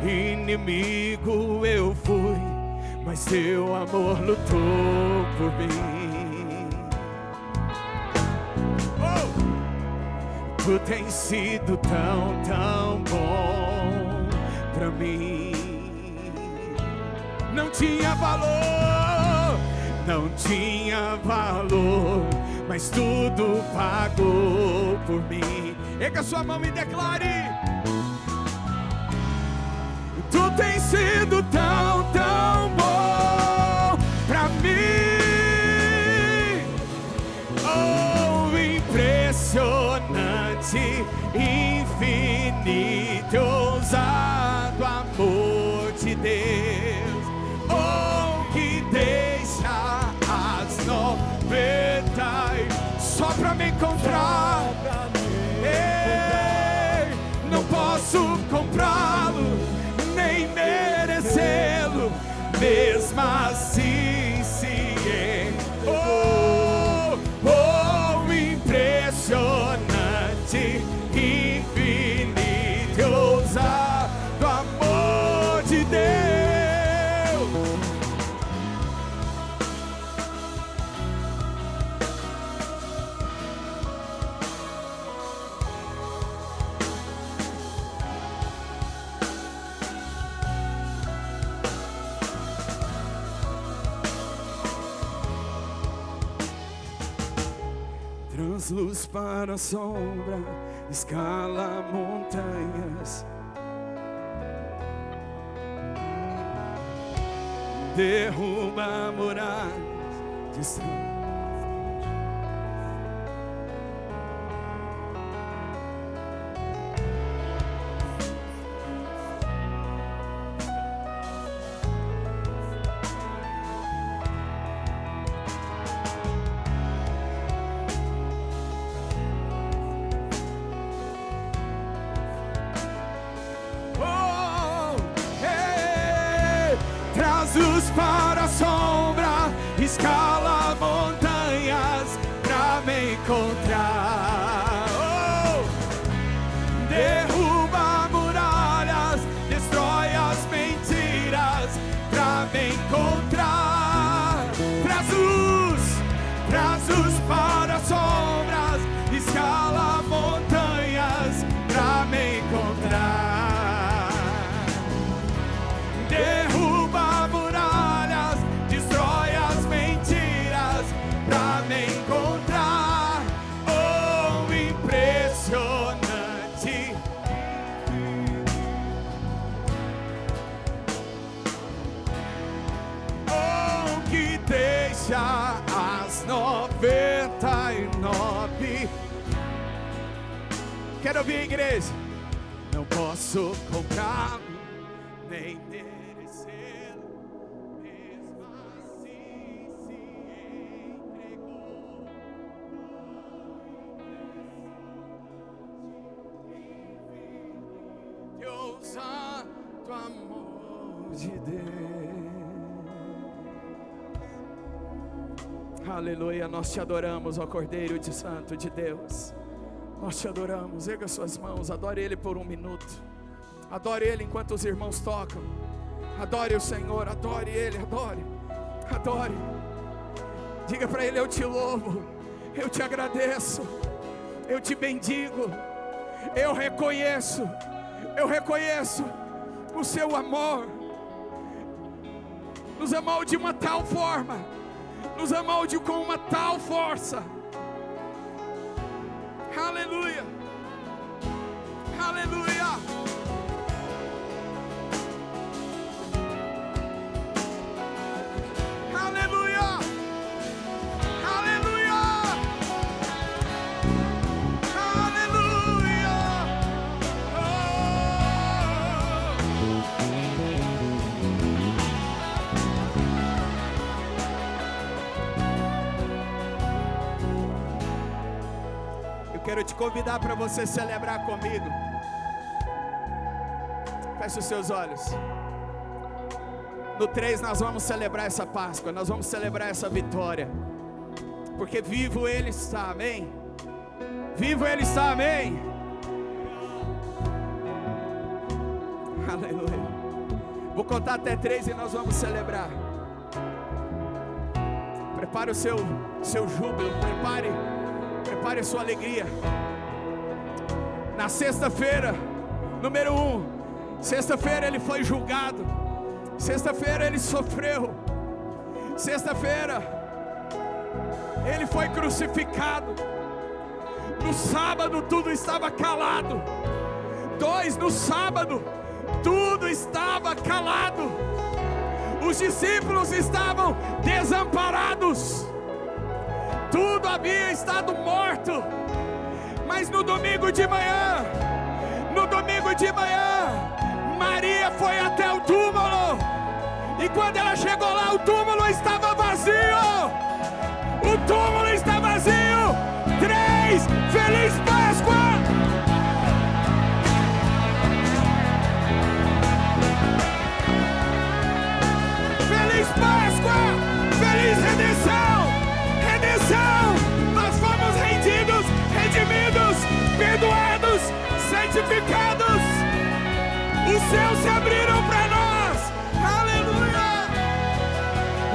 inimigo eu fui, mas teu amor lutou por mim. Oh! Tu tens sido tão, tão bom pra mim. Não tinha valor, não tinha valor, mas tudo pagou por mim. Erga sua mão e declare: tu tens sido tão, tão bom pra mim. Oh, impressionante, infinito, ousado amor de Deus. Oh, que deixa as 90 só pra me encontrar. Ei, não posso comprá-lo, nem merecê-lo, mesmo assim se oh, oh, impressionante, infinito, ousado amor de Deus. Transluz para a sombra, escala montanhas, derruba muralhas, destrói. Luz para a sombra, escala montanhas pra me encontrar. Oh! Derruba muralhas, destrói as mentiras pra me encontrar. Traz luz para as sombras, escala montanhas pra me encontrar. Derruba muralhas, destrói as mentiras pra me encontrar. Oh, impressionante, oh, que deixa as 99. Quero ouvir, igreja. Não posso comprar nem merecê-lo. ousado amor de Deus. Aleluia, nós te adoramos, ó Cordeiro de Santo de Deus. Nós te adoramos. Erga suas mãos, adore Ele por um minuto. Adore Ele enquanto os irmãos tocam. Adore o Senhor, adore Ele, adore. Adore. Diga para Ele: eu te louvo, eu te agradeço, eu te bendigo, eu reconheço o seu amor. Nos amou de uma tal forma, nos amou com uma tal força. Aleluia, aleluia. Aleluia, aleluia, aleluia. Eu quero te convidar para você celebrar comigo. Feche os seus olhos. No 3 nós vamos celebrar essa Páscoa, nós vamos celebrar essa vitória, porque vivo Ele está, amém? Vivo Ele está, amém? Aleluia. Vou contar até 3 e nós vamos celebrar. Prepare o seu júbilo, prepare a sua alegria. Na sexta-feira, número 1, sexta-feira Ele foi julgado. Sexta-feira Ele sofreu. Sexta-feira Ele foi crucificado. No sábado tudo estava calado. 2, no sábado tudo estava calado. Os discípulos estavam desamparados. Tudo havia estado morto. Mas no domingo de manhã, Maria foi até o túmulo, e quando ela chegou lá, o túmulo estava vazio. O túmulo está vazio. 3, Feliz Páscoa! Feliz Páscoa! Feliz redenção! Redenção! Nós fomos rendidos, redimidos, perdoados, santificados. Os céus se abriram para nós. Aleluia.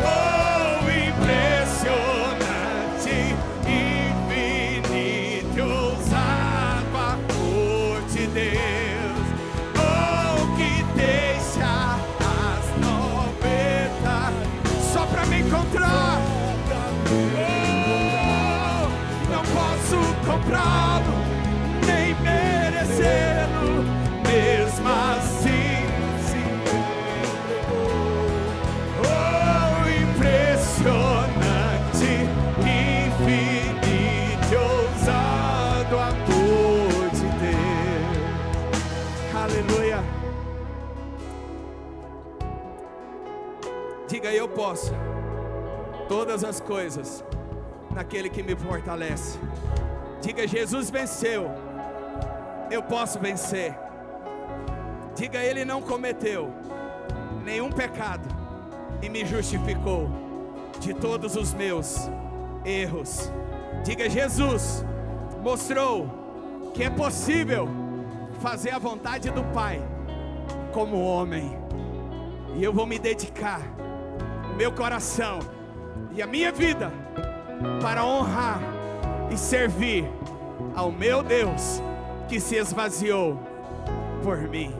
Oh, impressionante, infinito e ousado amor de Deus. Oh, que deixa as 90 só para me encontrar. Oh, não posso comprá-lo, nem merecê-lo. Mesmo assim, oh, impressionante, infinito e ousado amor de Deus. Aleluia. Diga: eu posso todas as coisas naquele que me fortalece. Diga: Jesus venceu, eu posso vencer. Diga: Ele não cometeu nenhum pecado e me justificou de todos os meus erros. Diga: Jesus mostrou que é possível fazer a vontade do Pai como homem. E eu vou me dedicar o meu coração e a minha vida para honrar e servir ao meu Deus que se esvaziou por mim.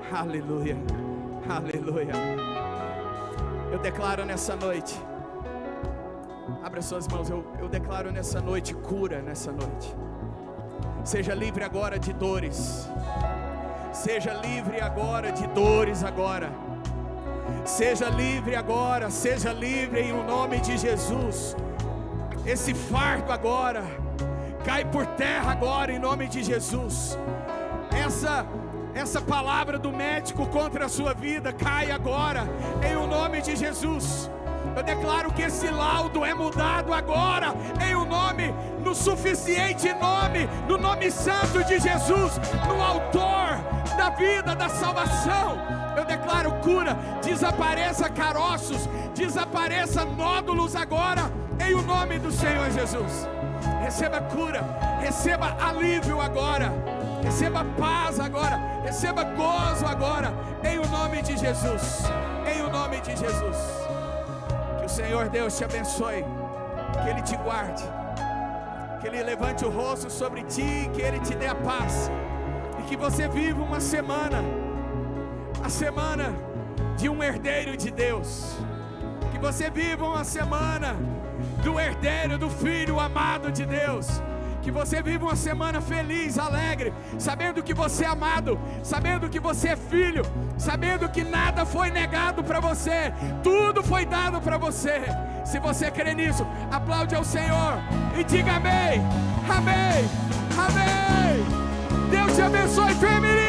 Aleluia, aleluia. Eu declaro nessa noite, abra suas mãos, eu declaro nessa noite cura nessa noite. Seja livre agora de dores. Seja livre agora de dores agora. Seja livre agora, seja livre em nome de Jesus. Esse fardo agora cai por terra agora em nome de Jesus. Essa palavra do médico contra a sua vida cai agora em o nome de Jesus. Eu declaro que esse laudo é mudado agora em o nome, no suficiente nome, no nome santo de Jesus, no autor da vida, da salvação. Eu declaro cura, desapareça caroços, desapareça nódulos agora, em o nome do Senhor Jesus. Receba cura, receba alívio agora, receba paz agora, receba gozo agora, em o nome de Jesus, em o nome de Jesus. Que o Senhor Deus te abençoe, que Ele te guarde, que Ele levante o rosto sobre ti, que Ele te dê a paz, e que você viva uma semana, a semana de um herdeiro de Deus, que você viva uma semana do herdeiro, do filho amado de Deus, que você viva uma semana feliz, alegre, sabendo que você é amado, sabendo que você é filho, sabendo que nada foi negado para você, tudo foi dado para você. Se você crê nisso, aplaude ao Senhor e diga amém, amém, amém. Deus te abençoe, firme.